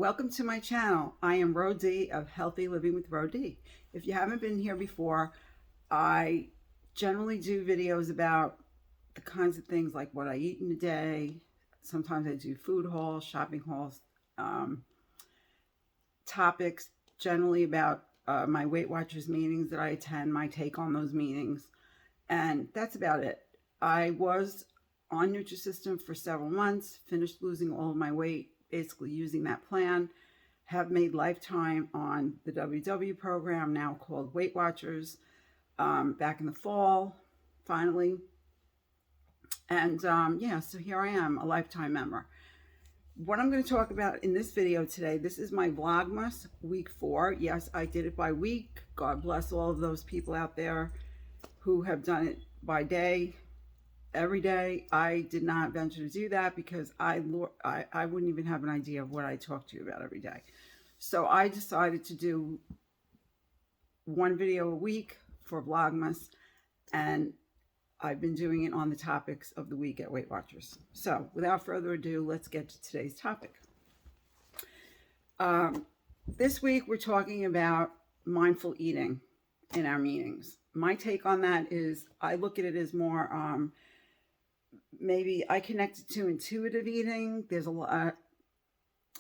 Welcome to my channel. I am Mrsroedee of Healthy Living with Mrsroedee. If you haven't been here before, I generally do videos about the kinds of things like what I eat in a day. Sometimes I do food hauls, shopping hauls, topics generally about my Weight Watchers meetings that I attend, my take on those meetings, and that's about it. I was on Nutrisystem for several months, finished losing all of my weight, basically using that plan, have made lifetime on the WW program, now called Weight Watchers, back in the fall, finally. And yeah, so here I am, a lifetime member. What I'm going to talk about in this video today, this is my Vlogmas week 4. Yes, I did it by week. God bless all of those people out there who have done it by day, every day. I did not venture to do that because I wouldn't even have an idea of what I talk to you about every day. So I decided to do one video a week for Vlogmas, and I've been doing it on the topics of the week at Weight Watchers. So without further ado, let's get to today's topic. This week we're talking about mindful eating in our meetings. My take on that is I look at it as more maybe I connect it to intuitive eating. There's a lot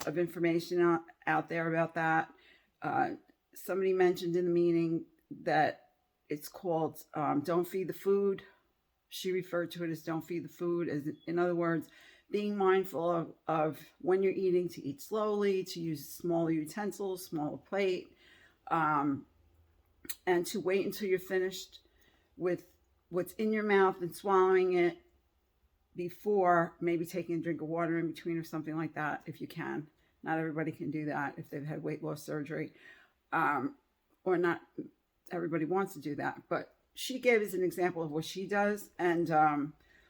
of information out there about that. Somebody mentioned in the meeting that it's called Don't Feed the Food. She referred to it as don't feed the food, as in other words, being mindful of when you're eating, to eat slowly, to use smaller utensils, smaller plate, and to wait until you're finished with what's in your mouth and swallowing it before maybe taking a drink of water in between or something like that, if you can. Not everybody can do that if they've had weight loss surgery, or not everybody wants to do that, but she gave us an example of what she does. And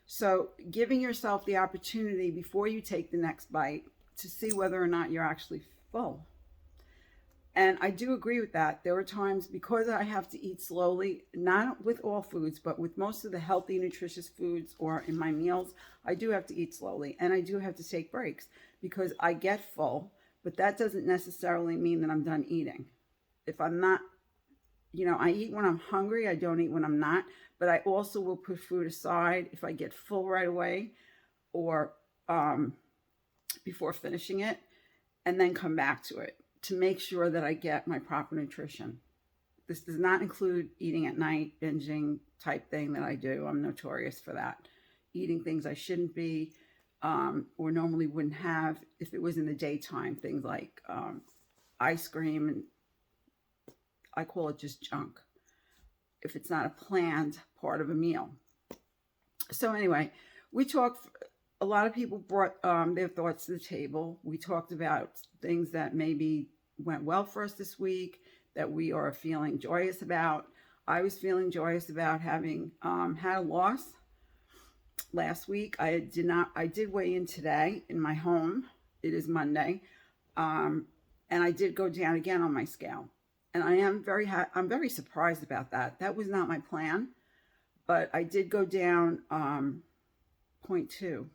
so giving yourself the opportunity before you take the next bite to see whether or not you're actually full. And I do agree with that. There are times, because I have to eat slowly, not with all foods, but with most of the healthy, nutritious foods or in my meals, I do have to eat slowly, and I do have to take breaks because I get full, but that doesn't necessarily mean that I'm done eating. If I'm not, I eat when I'm hungry. I don't eat when I'm not, but I also will put food aside if I get full right away or before finishing it, and then come back to it to make sure that I get my proper nutrition. This does not include eating at night, binging type thing that I do. I'm notorious for that. Eating things I shouldn't be, or normally wouldn't have if it was in the daytime. Things like ice cream, and I call it just junk if it's not a planned part of a meal. So anyway, a lot of people brought their thoughts to the table. We talked about things that maybe went well for us this week, that we are feeling joyous about. I was feeling joyous about having had a loss last week. I did weigh in today in my home. It is Monday. And I did go down again on my scale. And I'm very surprised about that. That was not my plan, but I did go down 0.2.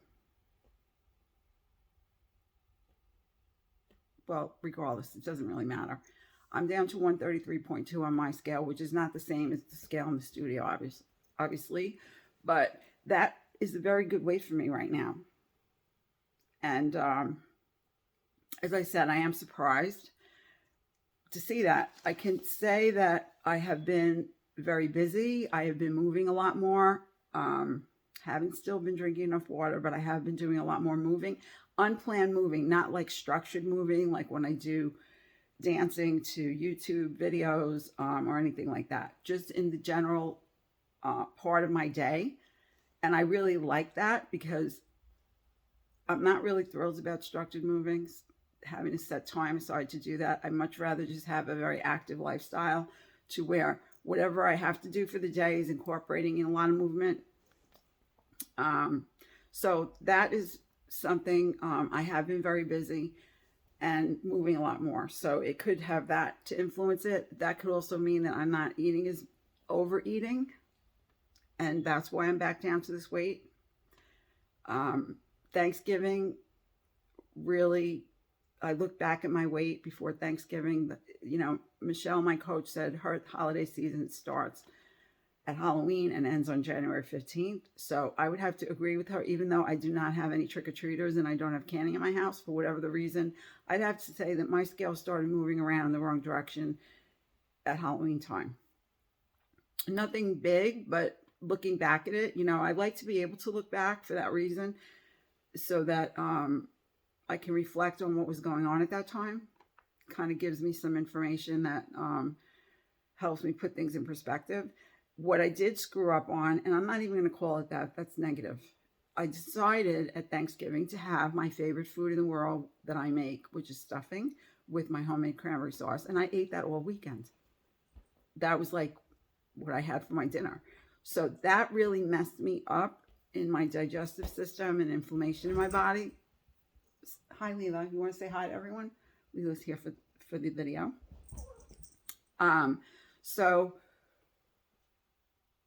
Well, regardless, it doesn't really matter. I'm down to 133.2 on my scale, which is not the same as the scale in the studio, obviously, but that is a very good weight for me right now. And as I said, I am surprised to see that. I can say that I have been very busy. I have been moving a lot more. Haven't still been drinking enough water, but I have been doing a lot more moving. Unplanned moving, not like structured moving, like when I do dancing to YouTube videos or anything like that. Just in the general part of my day. And I really like that because I'm not really thrilled about structured movings, having to set time aside to do that. I'd much rather just have a very active lifestyle to where whatever I have to do for the day is incorporating in a lot of movement. So that is something. I have been very busy and moving a lot more. So it could have that to influence it. That could also mean that I'm not eating as overeating. And that's why I'm back down to this weight. Thanksgiving really I looked back at my weight before Thanksgiving. You know, Michelle, my coach, said her holiday season starts at Halloween and ends on January 15th. So I would have to agree with her, even though I do not have any trick-or-treaters and I don't have candy in my house for whatever the reason. I'd have to say that my scale started moving around in the wrong direction at Halloween time. Nothing big, but looking back at it, you know, I like to be able to look back for that reason so that I can reflect on what was going on at that time. Kind of gives me some information that helps me put things in perspective. What I did screw up on, and I'm not even going to call it that, that's negative. I decided at Thanksgiving to have my favorite food in the world that I make, which is stuffing with my homemade cranberry sauce. And I ate that all weekend. That was like what I had for my dinner. So that really messed me up in my digestive system and inflammation in my body. Hi, Leela. You want to say hi to everyone? Leela's here for the video. So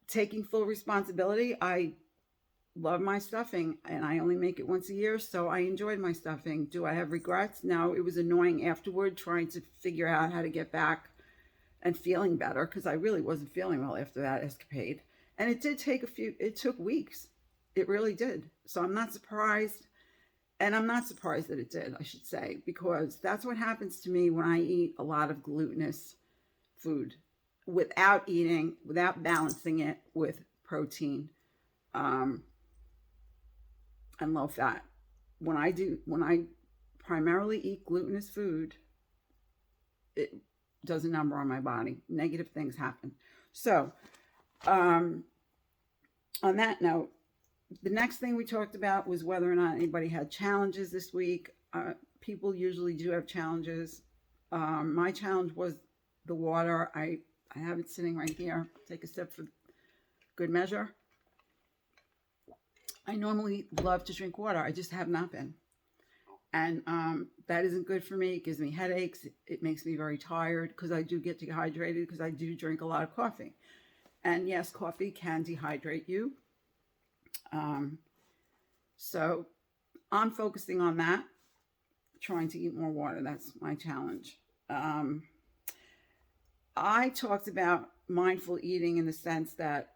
taking full responsibility, I love my stuffing and I only make it once a year, so I enjoyed my stuffing. Do I have regrets? No, it was annoying afterward trying to figure out how to get back and feeling better because I really wasn't feeling well after that escapade. And it did take it took weeks. It really did. So I'm not surprised. And I'm not surprised that it did, I should say, because that's what happens to me when I eat a lot of glutinous food without balancing it with protein and low fat. When I primarily eat glutinous food, it does a number on my body. Negative things happen. So on that note, the next thing we talked about was whether or not anybody had challenges this week. People usually do have challenges. My challenge was the water. I have it sitting right here. Take a sip for good measure. I normally love to drink water. I just have not been. And that isn't good for me. It gives me headaches. It makes me very tired because I do get dehydrated because I do drink a lot of coffee. And yes, coffee can dehydrate you. So I'm focusing on that, trying to eat more water. That's my challenge. I talked about mindful eating in the sense that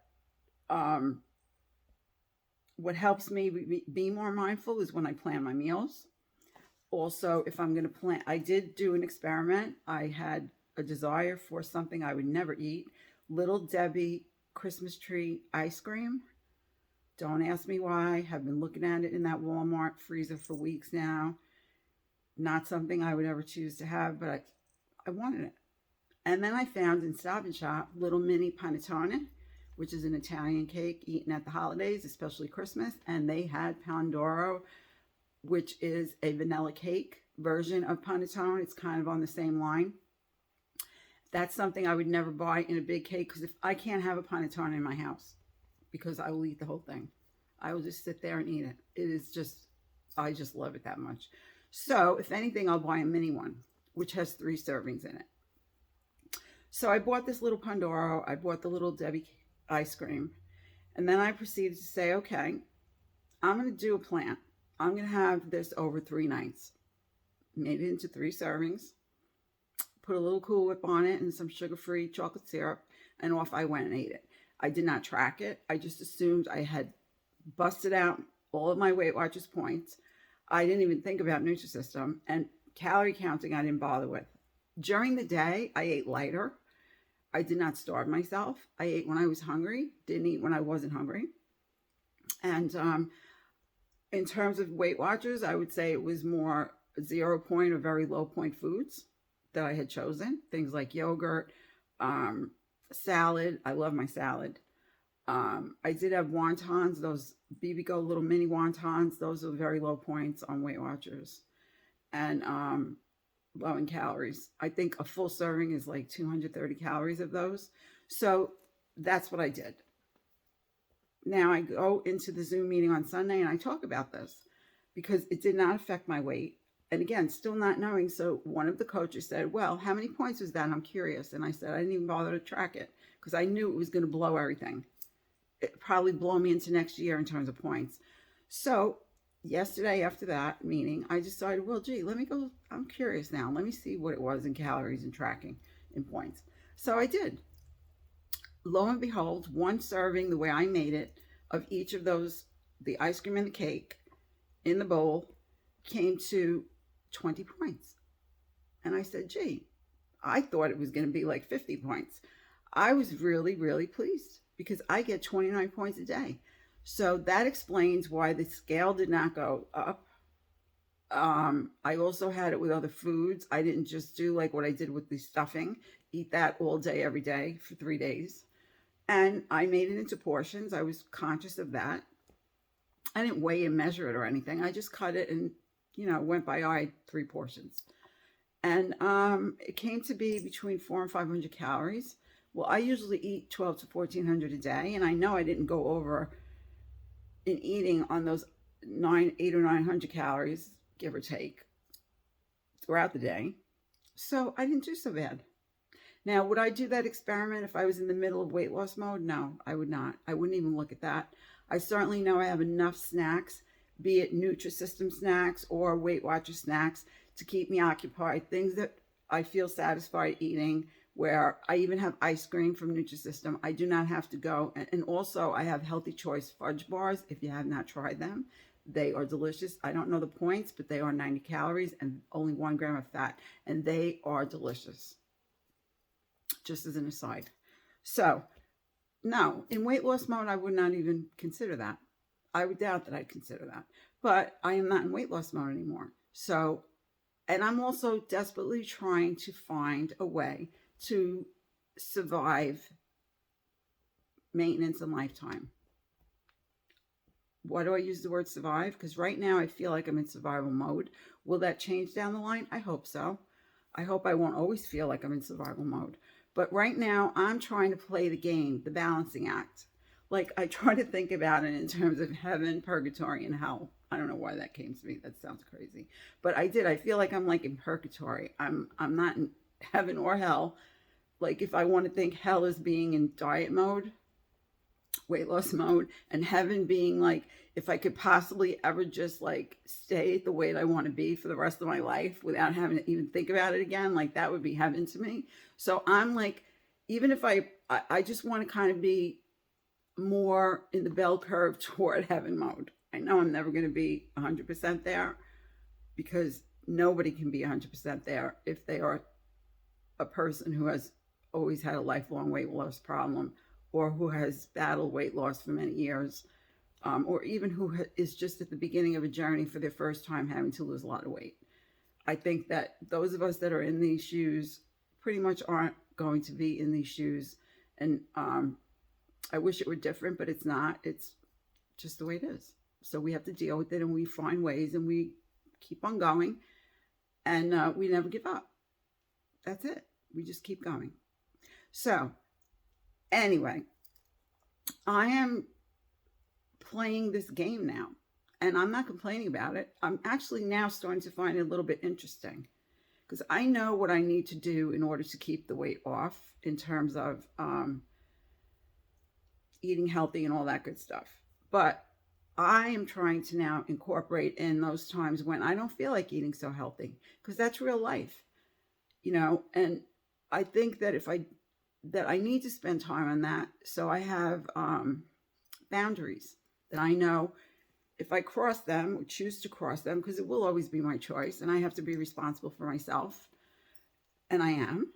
what helps me be more mindful is when I plan my meals. Also, if I'm going to plan, I did do an experiment. I had a desire for something I would never eat, Little Debbie Christmas tree ice cream. Don't ask me why. I've been looking at it in that Walmart freezer for weeks now. Not something I would ever choose to have, but I wanted it. And then I found in Stop and Shop little mini panettone, which is an Italian cake eaten at the holidays, especially Christmas. And they had Pandoro, which is a vanilla cake version of panettone. It's kind of on the same line. That's something I would never buy in a big cake because if I can't have a panettone in my house, because I will eat the whole thing. I will just sit there and eat it. It is just, I just love it that much. So if anything, I'll buy a mini one, which has 3 servings in it. So I bought this little Pandoro. I bought the Little Debbie ice cream. And then I proceeded to say, okay, I'm going to do a plan. I'm going to have this over 3 nights. Made it into 3 servings. Put a little Cool Whip on it and some sugar-free chocolate syrup. And off I went and ate it. I did not track it. I just assumed I had busted out all of my Weight Watchers points. I didn't even think about Nutrisystem, and calorie counting I didn't bother with. During the day, I ate lighter. I did not starve myself. I ate when I was hungry, didn't eat when I wasn't hungry. And in terms of Weight Watchers, I would say it was more 0 point or very low point foods that I had chosen. Things like yogurt, salad. I love my salad. I did have wontons, those BB-Go little mini wontons. Those are very low points on Weight Watchers and low in calories. I think a full serving is like 230 calories of those. So that's what I did. Now I go into the Zoom meeting on Sunday and I talk about this because it did not affect my weight. And again, still not knowing. So one of the coaches said, well, how many points was that? I'm curious. And I said, I didn't even bother to track it because I knew it was going to blow everything. It probably blow me into next year in terms of points. So yesterday after that meeting, I decided, well, gee, let me go. I'm curious now. Let me see what it was in calories and tracking in points. So I did. Lo and behold, one serving the way I made it of each of those, the ice cream and the cake in the bowl, came to 20 points. And I said, gee, I thought it was going to be like 50 points. I was really, really pleased because I get 29 points a day. So that explains why the scale did not go up. I also had it with other foods. I didn't just do like what I did with the stuffing, eat that all day, every day for 3 days. And I made it into portions. I was conscious of that. I didn't weigh and measure it or anything. I just cut it and, went by eye 3 portions. And it came to be between 400 and 500 calories. Well, I usually eat 12 to 1400 a day. And I know I didn't go over in eating on those 800 or 900 calories, give or take, throughout the day. So I didn't do so bad. Now, would I do that experiment if I was in the middle of weight loss mode? No, I would not. I wouldn't even look at that. I certainly know I have enough snacks, be it Nutrisystem snacks or Weight Watchers snacks, to keep me occupied, things that I feel satisfied eating, where I even have ice cream from Nutrisystem. I do not have to go. And also I have Healthy Choice fudge bars. If you have not tried them, they are delicious. I don't know the points, but they are 90 calories and only 1 gram of fat. And they are delicious. Just as an aside. So, no, in weight loss mode, I would not even consider that. I would doubt that I'd consider that. But I am not in weight loss mode anymore. So, and I'm also desperately trying to find a way to survive maintenance and lifetime. Why do I use the word survive? Because right now I feel like I'm in survival mode. Will that change down the line? I hope so. I hope I won't always feel like I'm in survival mode. But right now I'm trying to play the game, the balancing act. Like I try to think about it in terms of heaven, purgatory, and hell. I don't know why that came to me. That sounds crazy. But I did. I feel like I'm like in purgatory. I'm not in heaven or hell. Like if I want to think hell as being in diet mode, weight loss mode, and heaven being like if I could possibly ever just like stay at the weight I want to be for the rest of my life without having to even think about it again, like that would be heaven to me. So I'm like, even if I just want to kind of be more in the bell curve toward heaven mode. I know I'm never going to be 100% there because nobody can be 100% there if they are a person who has always had a lifelong weight loss problem, or who has battled weight loss for many years, or even who is just at the beginning of a journey for their first time having to lose a lot of weight. I think that those of us that are in these shoes pretty much aren't going to be in these shoes. And I wish it were different, but it's not. It's just the way it is. So we have to deal with it, and we find ways, and we keep on going, and we never give up. That's it. We just keep going. So anyway, I am playing this game now, and I'm not complaining about it. I'm actually now starting to find it a little bit interesting because I know what I need to do in order to keep the weight off in terms of eating healthy and all that good stuff. But I am trying to now incorporate in those times when I don't feel like eating so healthy, because that's real life, and I think that I need to spend time on that. So I have boundaries that I know if I cross them or choose to cross them, because it will always be my choice and I have to be responsible for myself, and I am,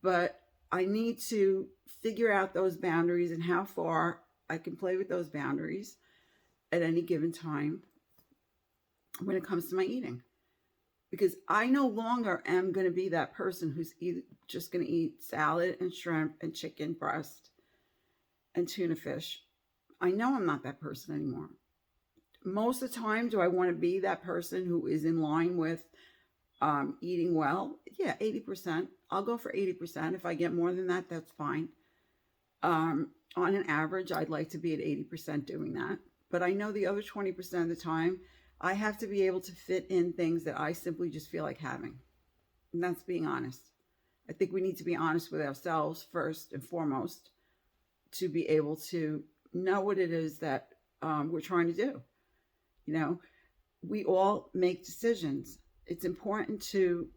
but I need to figure out those boundaries and how far I can play with those boundaries at any given time when it comes to my eating. Because I no longer am going to be that person who's just going to eat salad and shrimp and chicken breast and tuna fish. I know I'm not that person anymore. Most of the time, do I want to be that person who is in line with eating well? Yeah, 80%. I'll go for 80%. If I get more than that, that's fine. On an average, I'd like to be at 80% doing that. But I know the other 20% of the time, I have to be able to fit in things that I simply just feel like having. And that's being honest. I think we need to be honest with ourselves first and foremost to be able to know what it is that we're trying to do. we all make decisions. It's important to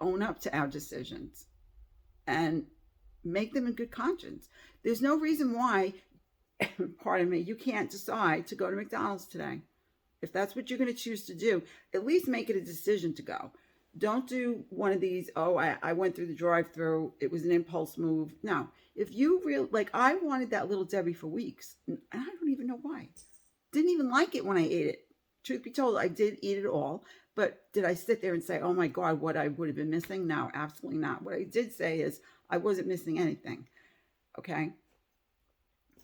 own up to our decisions and make them in good conscience. There's no reason why, pardon me, you can't decide to go to McDonald's today. If that's what you're going to choose to do, at least make it a decision to go. Don't do one of these, oh, I went through the drive-thru, it was an impulse move. No, if you really, like, I wanted that Little Debbie for weeks, and I don't even know why. Didn't even like it when I ate it. Truth be told, I did eat it all, but did I sit there and say, oh my God, what I would have been missing? No, absolutely not. What I did say is I wasn't missing anything, okay?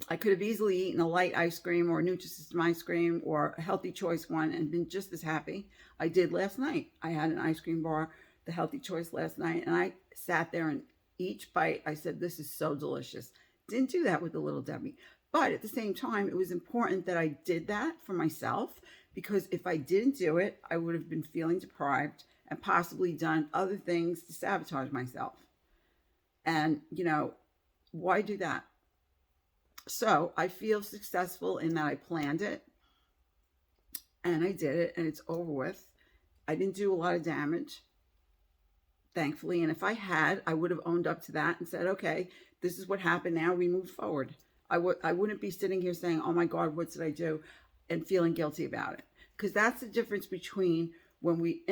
I could have easily eaten a light ice cream or a Nutrisystem ice cream or a Healthy Choice one and been just as happy. I did last night. I had an ice cream bar, the Healthy Choice last night, and I sat there and each bite, I said, this is so delicious. Didn't do that with the Little Debbie. But at the same time, it was important that I did that for myself, because if I didn't do it, I would have been feeling deprived and possibly done other things to sabotage myself. And, you know, why do that? So I feel successful in that I planned it and I did it and it's over with. I didn't do a lot of damage, thankfully. And if I had, I would have owned up to that and said, okay, this is what happened. Now we move forward. I wouldn't be sitting here saying, oh my God, what did I do? And feeling guilty about it. Because that's the difference between when we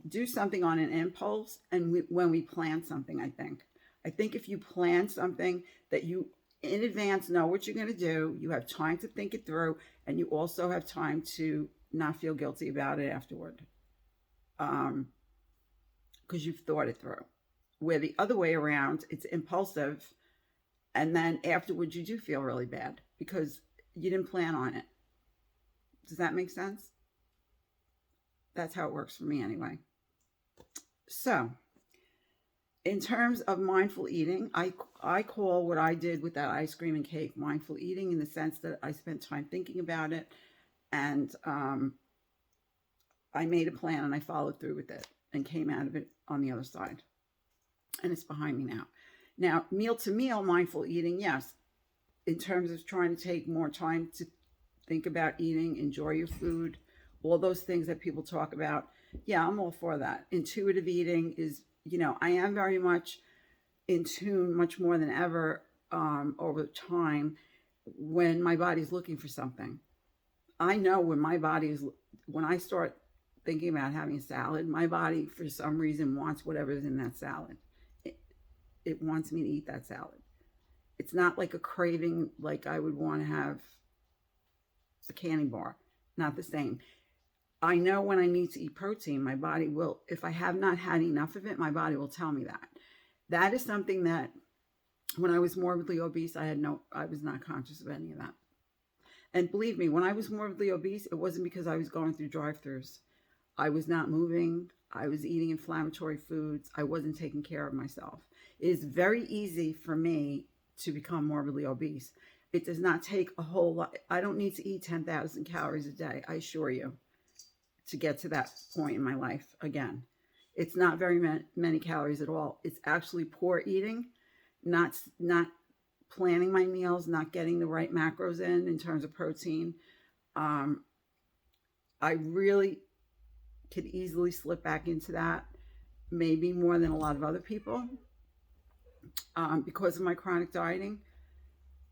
do something on an impulse and when we plan something, I think. I think if you plan something that you in advance know what you're going to do, you have time to think it through, and you also have time to not feel guilty about it afterward. Because you've thought it through. Where the other way around, it's impulsive, and then afterwards you do feel really bad because you didn't plan on it. Does that make sense? That's how it works for me anyway. So, in terms of mindful eating, I call what I did with that ice cream and cake mindful eating, in the sense that I spent time thinking about it, and I made a plan and I followed through with it and came out of it on the other side. And it's behind me now. Now, meal to meal mindful eating, yes, in terms of trying to take more time to think about eating, enjoy your food, all those things that people talk about. Yeah, I'm all for that. Intuitive eating is, you know, I am very much in tune, much more than ever, over time, when my body's looking for something. I know when when I start thinking about having a salad, my body, for some reason, wants whatever's in that salad. It wants me to eat that salad. It's not like a craving like I would want to have a candy bar. Not the same. I know when I need to eat protein, my body will, if I have not had enough of it, my body will tell me that. That is something that when I was morbidly obese, I was not conscious of any of that. And believe me, when I was morbidly obese, it wasn't because I was going through drive-thrus. I was not moving. I was eating inflammatory foods. I wasn't taking care of myself. It is very easy for me to become morbidly obese. It does not take a whole lot. I don't need to eat 10,000 calories a day, I assure you, to get to that point in my life again. It's not very many calories at all. It's actually poor eating, not planning my meals, not getting the right macros in terms of protein. I really could easily slip back into that, maybe more than a lot of other people, because of my chronic dieting.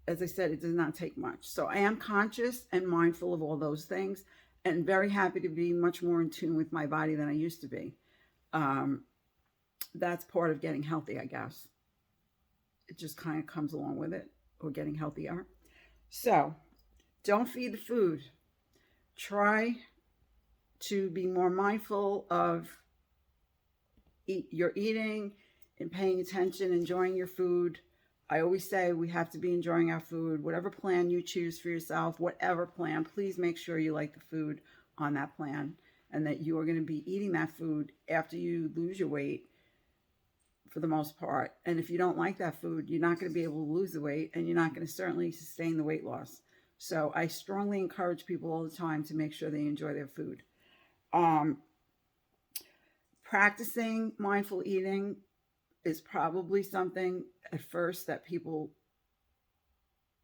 As I said, it does not take much. So I am conscious and mindful of all those things, and very happy to be much more in tune with my body than I used to be. That's part of getting healthy, I guess. It just kind of comes along with it, or getting healthier. So don't feed the food. Try to be more mindful of your eating and paying attention, enjoying your food. I always say we have to be enjoying our food. Whatever plan you choose for yourself, whatever plan, please make sure you like the food on that plan, and that you are going to be eating that food after you lose your weight for the most part. And if you don't like that food, you're not going to be able to lose the weight, and you're not going to certainly sustain the weight loss. So I strongly encourage people all the time to make sure they enjoy their food. Practicing mindful eating is probably something at first that people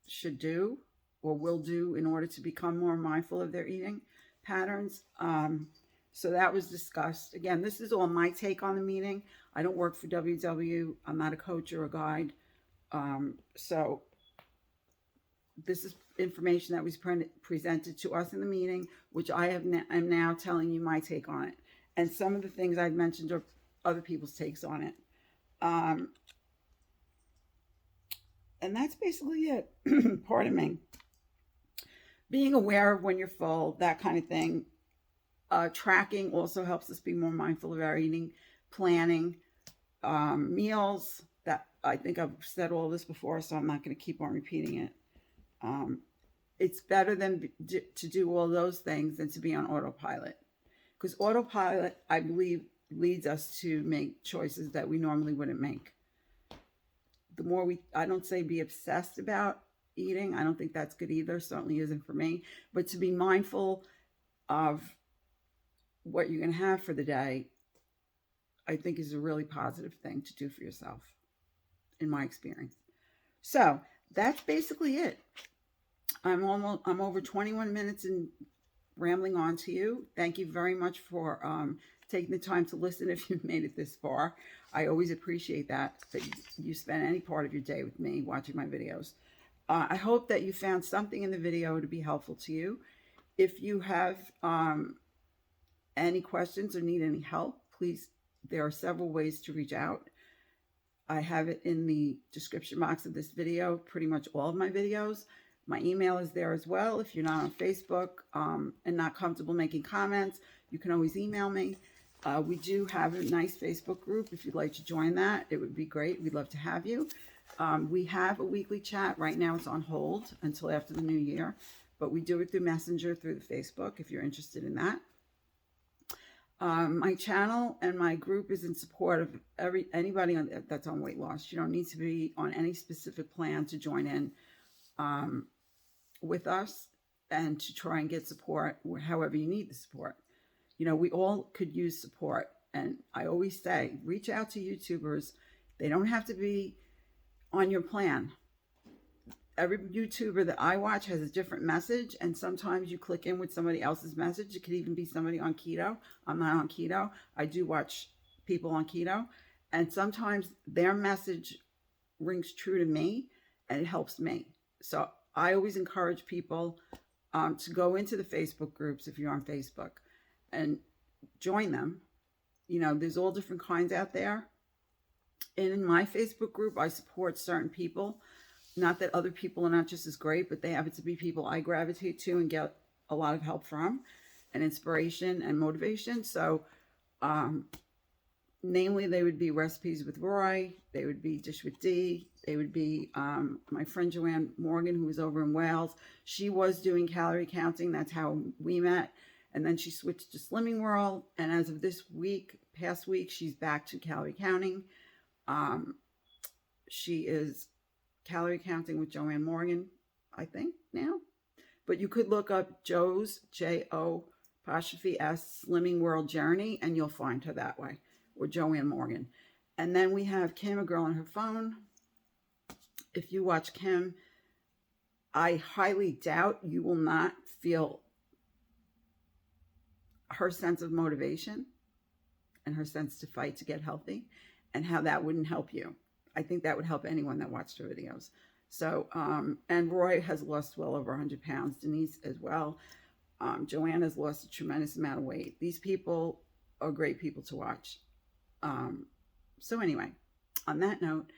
should do or will do in order to become more mindful of their eating. patterns. So that was discussed. Again, this is all my take on the meeting. I don't work for WW. I'm not a coach or a guide. So this is information that was presented to us in the meeting, which I am now telling you my take on it. And some of the things I've mentioned are other people's takes on it. And that's basically it. Pardon me. Being aware of when you're full, that kind of thing. Tracking also helps us be more mindful of our eating, planning, meals. That I think I've said all this before, so I'm not going to keep on repeating it. It's better than to do all those things than to be on autopilot, because autopilot, I believe, leads us to make choices that we normally wouldn't make. The more I don't say be obsessed about eating. I don't think that's good either. Certainly isn't for me. But to be mindful of what you're going to have for the day, I think is a really positive thing to do for yourself, in my experience. So that's basically it. I'm over 21 minutes and rambling on to you. Thank you very much for taking the time to listen if you've made it this far. I always appreciate that you spend any part of your day with me watching my videos. I hope that you found something in the video to be helpful to you. If you have any questions or need any help, please, there are several ways to reach out. I have it in the description box of this video, pretty much all of my videos. My email is there as well. If you're not on Facebook and not comfortable making comments, you can always email me. We do have a nice Facebook group. If you'd like to join that, it would be great. We'd love to have you. We have a weekly chat. Right now it's on hold until after the new year, but we do it through Messenger, through the Facebook, if you're interested in that. My channel and my group is in support of anybody that's on weight loss. You don't need to be on any specific plan to join in with us and to try and get support however you need the support. You know, we all could use support. And I always say, reach out to YouTubers. They don't have to be on your plan. Every YouTuber that I watch has a different message, and sometimes you click in with somebody else's message. It could even be somebody on keto. I'm not on keto. I do watch people on keto, and sometimes their message rings true to me, and it helps me. So I always encourage people to go into the Facebook groups if you're on Facebook and join them. You know, there's all different kinds out there. And in my Facebook group, I support certain people. Not that other people are not just as great, but they happen to be people I gravitate to and get a lot of help from and inspiration and motivation. So, namely, they would be Recipes with Roy. They would be Dish with Dee. They would be my friend Joanne Morgan, who was over in Wales. She was doing calorie counting. That's how we met. And then she switched to Slimming World. And as of this week, past week, she's back to calorie counting. She is calorie counting with Joanne Morgan, I think now. But you could look up Joe's, J-O'' Slimming World Journey, and you'll find her that way, or Joanne Morgan. And then we have Kim, a girl on her phone. If you watch Kim, I highly doubt you will not feel her sense of motivation and her sense to fight to get healthy, and how that wouldn't help you. I think that would help anyone that watched her videos. So, and Roy has lost well over 100 pounds. Denise as well. Joanne has lost a tremendous amount of weight. These people are great people to watch. So anyway, on that note,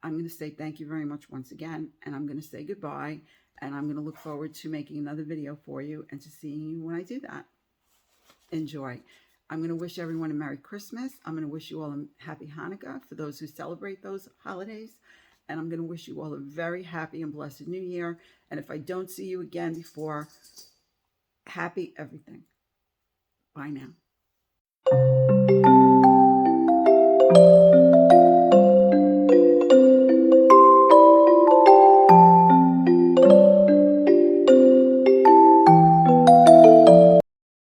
I'm going to say thank you very much once again, and I'm going to say goodbye, and I'm going to look forward to making another video for you and to seeing you when I do that. Enjoy. I'm going to wish everyone a Merry Christmas. I'm going to wish you all a Happy Hanukkah for those who celebrate those holidays. And I'm going to wish you all a very happy and blessed New Year. And if I don't see you again before, happy everything. Bye now.